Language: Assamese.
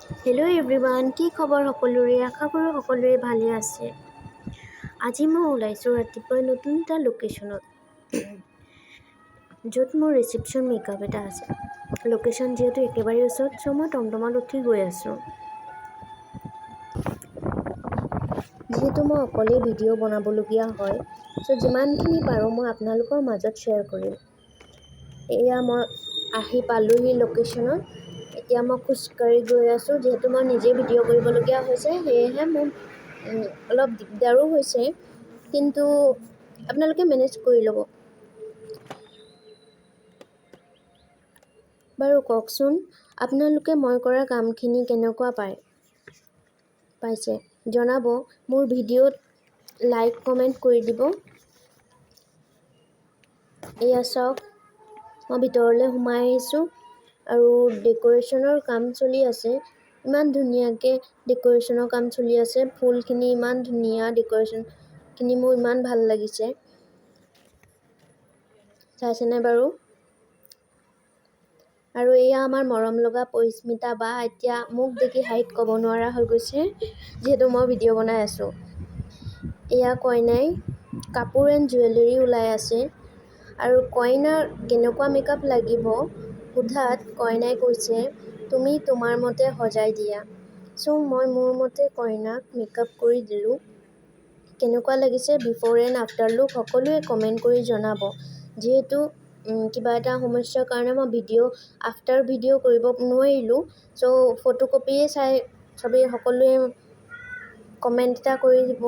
হেল্ল' এভৰিৱান, কি খবৰ সকলোৰে? আশা কৰোঁ সকলোৰে ভালে আছে। আজি মই ওলাইছোঁ ৰাতিপুৱা নতুন এটা লোকেশ্যনত, য'ত মোৰ ৰিচিপশ্যন মেকআপ এটা আছে। লোকেশ্যন যিহেতু একেবাৰে ওচৰত, চ' মই টমটমত উঠি গৈ আছোঁ। যিহেতু মই অকলেই ভিডিঅ' বনাবলগীয়া হয়, চ' যিমানখিনি পাৰোঁ মই আপোনালোকৰ মাজত শ্বেয়াৰ কৰিম। এয়া মই আহি পালোহি লোকেশ্যনত। এতিয়া মই খোজকাঢ়ি গৈ আছোঁ। যিহেতু মই নিজে ভিডিঅ' কৰিবলগীয়া হৈছে, সেয়েহে মোৰ অলপ দিগদাৰো হৈছে, কিন্তু আপোনালোকে মেনেজ কৰি ল'ব। বাৰু কওকচোন, আপোনালোকে মই কৰা কামখিনি কেনেকুৱা পাইছে জনাব। মোৰ ভিডিঅ'ত লাইক কমেণ্ট কৰি দিব। এয়া চাওক, মই ভিতৰলৈ সোমাই আহিছোঁ আৰু ডেক'ৰেশ্যনৰ কাম চলি আছে। ইমান ধুনীয়াকৈ ডেক'ৰেশ্যনৰ কাম চলি আছে। ফুলখিনি ইমান ধুনীয়া, ডেক'ৰেশ্যনখিনি মোৰ ইমান ভাল লাগিছে। চাইছেনে বাৰু? আৰু এয়া আমাৰ মৰম লগা পৰিস্মিতা বা এতিয়া মোক দেখি হাঁহিত ক'ব নোৱাৰা হৈ গৈছে, যিহেতু মই ভিডিঅ' বনাই আছোঁ। এয়া কইনাই কাপোৰ এণ্ড জুৱেলাৰী ওলাই আছে, আৰু কইনাৰ কেনেকুৱা মেকআপ লাগিব সোধাত কইনাই কৈছে, তুমি তোমাৰ মতে সজাই দিয়া। চ' মই মোৰ মতে কইনাক মেকআপ কৰি দিলোঁ। কেনেকুৱা লাগিছে বিফ'ৰ এণ্ড আফটাৰ লুক সকলোৱে কমেণ্ট কৰি জনাব। যিহেতু কিবা এটা সমস্যাৰ কাৰণে মই আফটাৰ ভিডিঅ' কৰিব নোৱাৰিলোঁ, চ' ফটোকপিয়ে চাই চবেই সকলোৱে কমেণ্ট এটা কৰি দিব।